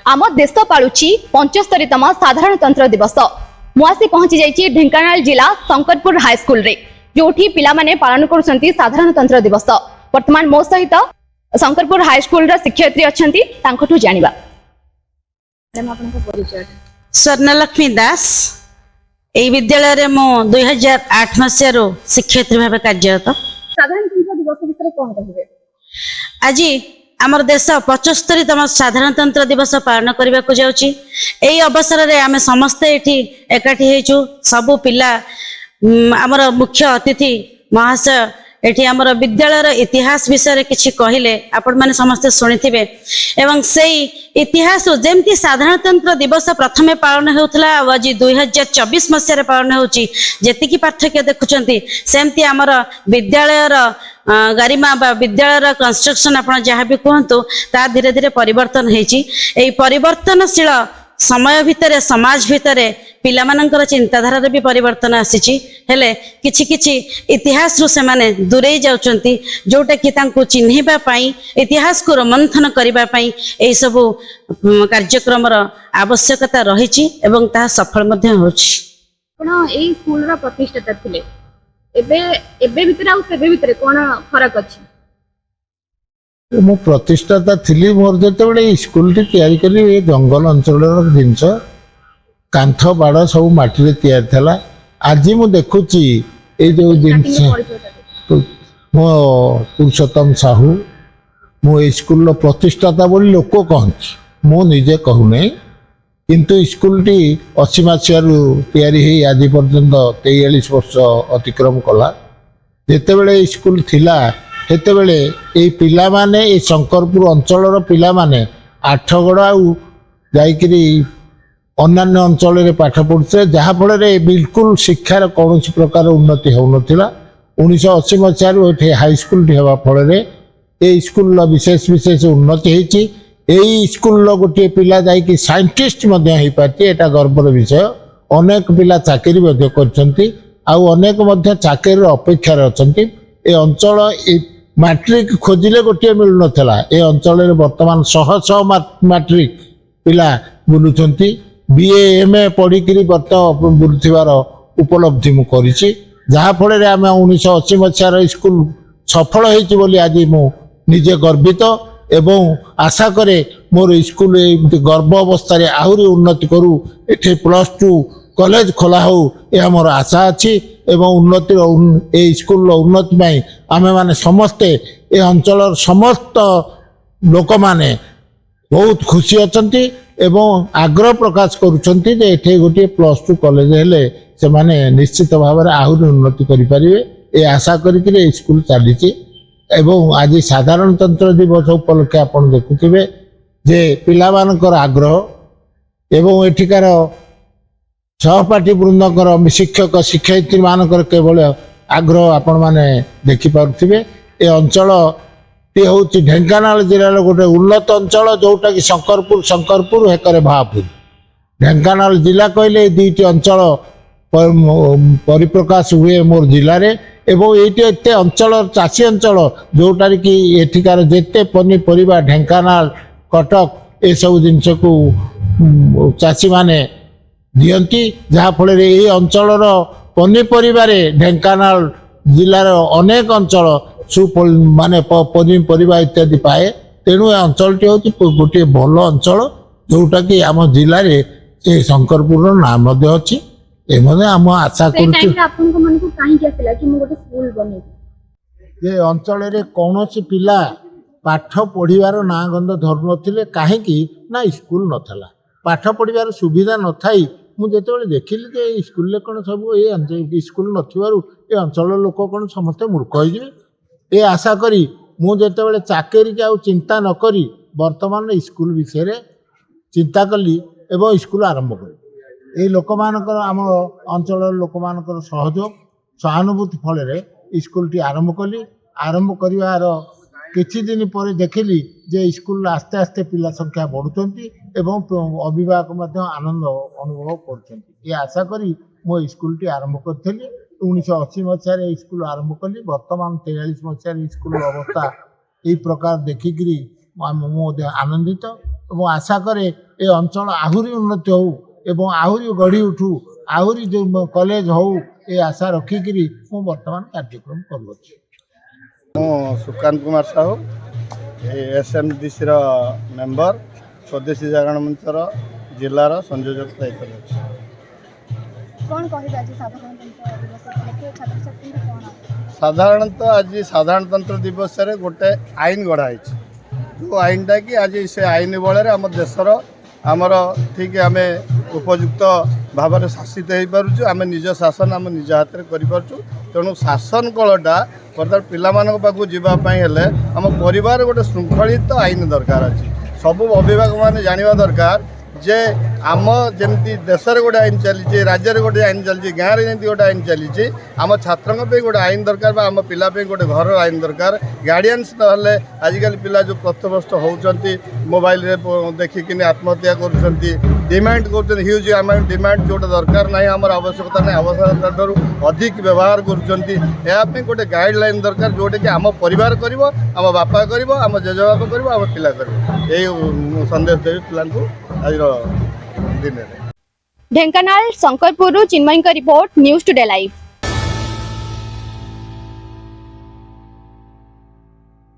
आम देश पालुची 75तम साधारणतंत्र दिवस मुआसी पहुंची जाइए ढेंकानाल जिला शंकरपुर हाईस्कल रे जोठी पिला माने पालन करुछंती साधारणतंत्र दिवस। वर्तमान मो सहित शंकरपुर हाईस्कल शिक्षयित्री अछंती तांकठु जानिबा। मैडम आपनका परिचय? स्वर्णलक्ष्मी दास ए विद्यालय रे मो 2008 मसिया शिक्षयित्री भाव कार्यरत। साधारणतंत्र दिवस विषय कोन कहिबे? आज आमर देश 75तम साधारणतंत्र दिवस पालन करने को जाउची। एई अवसर रे आमे समस्ते एठी एकाठी हेचु। सबु पिला आमर मुख्य अतिथि महाशय एठी आमर विद्यालय इतिहास विषय किछि कहिले आपण माने समस्ते सुनिथिबे एवं सेई इतिहास जेमती साधारणतंत्र दिवस प्रथमे पालन हेउथला आज 2024 मसिया पालन हेउची। जेतिकी पार्थक्य देखुचंती सेमती आमर विद्यालय गरिमा बा विद्यालय कंस्ट्रक्शन आपण जहाँ भी कहतु ता धीरे धीरे परिवर्तन हेची। एई परिवर्तनशील समय भितर समाज भितर पिला मानकर चिंताधारा भी परिवर्तन आसीची। हेले किछि किछि इतिहास रु से माने दूरे जाउचंती जोटा कि तांको चिन्हिबा पई इतिहास को रोमंथन करिबा पई एई सब कार्यक्रम आवश्यकता रहिची एवं ता सफल मध्ये होची। आपण एई स्कूल रा प्रतिष्ठाता थिले एबे भितर आ सेबे भितर कोन फरक अछि? मो प्रतिष्ठाता थिली मोर जेतेबेले स्कूल टी तैयारी करी ए जंगल अंचल जिनस कांथ बाड़ सब माटी तैयारी थला। आज मु देखुची ए जो जिनस मो पुरुषोत्तम साहू मो स्कूल प्रतिष्ठाता बोली लोक कहନ୍ତି मो निजे कहूने किंतु स्कूल टी 80 मसीह तैयारी ही आज पर्यंत 43 वर्ष अतिक्रम कला। जेतेबेले स्कूल थिला हेतेबेले ए पिला माने ए शंकरपुर अंचल पिला माने आठगड़ आउ जाइकरी अन्य अंचल रे पाठ पढ़ुथे जहाँ फल बिल्कुल शिक्षार कौन प्रकार उन्नति हो नथिला। 1980 मसीह हाईस्कल टी हवा फल ए स्कूल विशेष विशेष उन्नति होती। यही स्कूल गोटे पिला जाइकी साइंटिस्ट मध्य हो पार्टी एटा गर्वर विषय। अनेक पिला चाकरी मध्य करछंती आउ अनेक मध्य चाकरी अपेक्षार अछंती। ए अंचल मैट्रिक खोजिले गोटे मिल नथला। ए अंचल रे वर्तमान 100 मैट्रिक पिला बुलुछंती। बीए एमए पढ़ी करी वर्तमान बुलुथिबार उपलब्धि मु करिछि जहाँ फल आम 1980 मसीहार स्कूल सफल होइछि बोली आज मु निजे गर्वित एवं आशा करे मोर स्कूल गर्भ अवस्था आहरी उन्नति करू। एठे +2 कॉलेज खोला हो यह मोर आशा अच्छी एवं उन्नति ए स्कूल उन्नति में आमे माने समस्ते ए अंचल समस्त लोक माने बहुत खुशी अछंती एवं आग्रह प्रकाश करुछंती जे एठे गोटे +2 कॉलेज हेले से माने निश्चित भाव में आहरी उन्नति करि परिबे ए आशा करी स्कूल चलीची। एवं आज साधारणतंत्र दिवस उपलक्षे आप देखुवे जे पिला मानकर आग्रह एवं एठिकार सहपाठी वृंदकर शिक्षक शिक्षयित्री मानकर केवल आग्रह आपण माने देखि पारुथिबे। ए अंचल टी होची ढेंकानाल जिल्ला गोटे उन्नत अंचल जोटा कि शंकरपुर हेकरे भापुर। ढेंकानाल जिला कहले दुईटी अंचल परिप्रकाश हुए मोर जिले रे एवं ये एते अंचल चाषी अंचल जोटार कि एठिकार जेते पनीपरिबा ढेंकानाल कटक ए सब जिनस को चाषी माने दियंती जहाँ फल ये अंचल पनीपरिबार ढेंकानाल जिलार अनेक अंचल माने पनीपरिबा इत्यादि पाए। तेणु अंचल टी होची गोटे भल अंचल जोटा कि आम जिले में शंकरपुर नाम अच्छी। आम आशा कर अंचल कौन पिला पाठ पढ़ार ना गंध धरु नथिले काहेकि ना स्कूल नथला पाठ पढ़ार सुविधा न थाई मुझे देखिली जे स्कूल कौन सब ये स्कूल नथिबारु ए अंचल लोक कौन समस्ते मूर्ख होइजिबे। ए आशा करी मुझे चाकरी के चिंता न करी वर्तमान स्कूल विषय चिंता कली एवं स्कूल आरंभ करी। ये लोक मानकर आम अंचल लोक मानकर सहयोग सहानुभूति फल स्कूल टी आरंभ कली। आरंभ कर किछि दिन पर देखिली जे स्कूल आस्ते आस्ते पिला संख्या बढ़ुचंती एवं अभिभावक मध्य आनंद अनुभव करछंती। ये आशा करी मो स्कूल टी आरंभ करथली। 1980 मसीह स्कूल आरंभ कली। वर्तमान 43 मसीह स्कूल अवस्था यही प्रकार देखिकी ମୁଁ ଆନନ୍ଦିତ ଏବଂ ଆଶା କରେ ଏ ଅଞ୍ଚଳ ଆହୁରି ଉନ୍ନତି ହେଉ ଏବଂ ଆହୁରି ଗଢ଼ି ଉଠୁ ଆହୁରି ଯେଉଁ କଲେଜ ହେଉ ଏ ଆଶା ରଖିକିରି ମୁଁ ବର୍ତ୍ତମାନ କାର୍ଯ୍ୟକ୍ରମ କରୁଅଛି। ମୁଁ ସୁକାନ୍ତ କୁମାର ସାହୁ SMDCର ମେମ୍ବର ସ୍ୱଦେଶୀ ଜାଗରଣ ମଞ୍ଚର ଜିଲ୍ଲାର ସଂଯୋଜକ ଦାୟିତ୍ୱରେ ଅଛି। କ'ଣ କହିବେ ଆଜି ସାଧାରଣତନ୍ତ୍ର ଦିବସ ଉପଲକ୍ଷେ ଛାତ୍ରଛାତ୍ରୀଙ୍କୁ କ'ଣ? ସାଧାରଣତଃ ଆଜି ସାଧାରଣତନ୍ତ୍ର ଦିବସରେ ଗୋଟେ ଆଇନ ଗଢ଼ା ହେଇଛି। ଯେଉଁ ଆଇନଟା କି ଆଜି ସେ ଆଇନ ବଳରେ ଆମ ଦେଶର ଆମର ଠିକ୍ ଆମେ ଉପଯୁକ୍ତ ଭାବରେ ଶାସିତ ହେଇପାରୁଛୁ। ଆମେ ନିଜ ଶାସନ ଆମ ନିଜ ହାତରେ କରିପାରୁଛୁ। ତେଣୁ ଶାସନ କଳଟା ବର୍ତ୍ତମାନ ପିଲାମାନଙ୍କ ପାଖକୁ ଯିବା ପାଇଁ ହେଲେ ଆମ ପରିବାର ଗୋଟେ ଶୃଙ୍ଖଳିତ ଆଇନ ଦରକାର ଅଛି। ସବୁ ଅଭିଭାବକମାନେ ଜାଣିବା ଦରକାର ଯେ ଆମ ଯେମିତି ଦେଶରେ ଗୋଟେ ଆଇନ ଚାଲିଛି, ରାଜ୍ୟରେ ଗୋଟେ ଆଇନ ଚାଲିଛି, ଗାଁରେ ଯେମିତି ଗୋଟେ ଆଇନ ଚାଲିଛି, ଆମ ଛାତ୍ରଙ୍କ ପାଇଁ ଗୋଟେ ଆଇନ ଦରକାର ବା ଆମ ପିଲା ପାଇଁ ଗୋଟେ ଘରର ଆଇନ ଦରକାର। ଗାର୍ଡ଼ିଆନ୍ସ ନହେଲେ ଆଜିକାଲି ପିଲା ଯେଉଁ ପଥଭ୍ରଷ୍ଟ ହେଉଛନ୍ତି, ମୋବାଇଲରେ ଦେଖିକିନି ଆତ୍ମହତ୍ୟା କରୁଛନ୍ତି, ଡିମାଣ୍ଡ କରୁଛନ୍ତି, ହ୍ୟୁଜ୍ ଆମାଉଣ୍ଟ ଡିମାଣ୍ଡ ଯେଉଁଟା ଦରକାର ନାହିଁ, ଆମର ଆବଶ୍ୟକତା ନାହିଁ, ଆବଶ୍ୟକତା ଠାରୁ ଅଧିକ ବ୍ୟବହାର କରୁଛନ୍ତି। ଏହା ପାଇଁ ଗୋଟେ ଗାଇଡ଼ଲାଇନ୍ ଦରକାର ଯେଉଁଟାକି ଆମ ପରିବାର କରିବ, ଆମ ବାପା କରିବ, ଆମ ଜେଜେବାପା କରିବ, ଆମ ପିଲା କରିବ। ଏଇ ସନ୍ଦେଶ ଦେବି ପିଲାଙ୍କୁ ଆଜିର ଦିନରେ। ଢେଙ୍କାନାଳ ଶଙ୍କରପୁରରୁ ଚିନ୍ମୟଙ୍କ ରିପୋର୍ଟ, ନ୍ୟୁଜ୍ ଟୁଡେ ଲାଇଭ୍।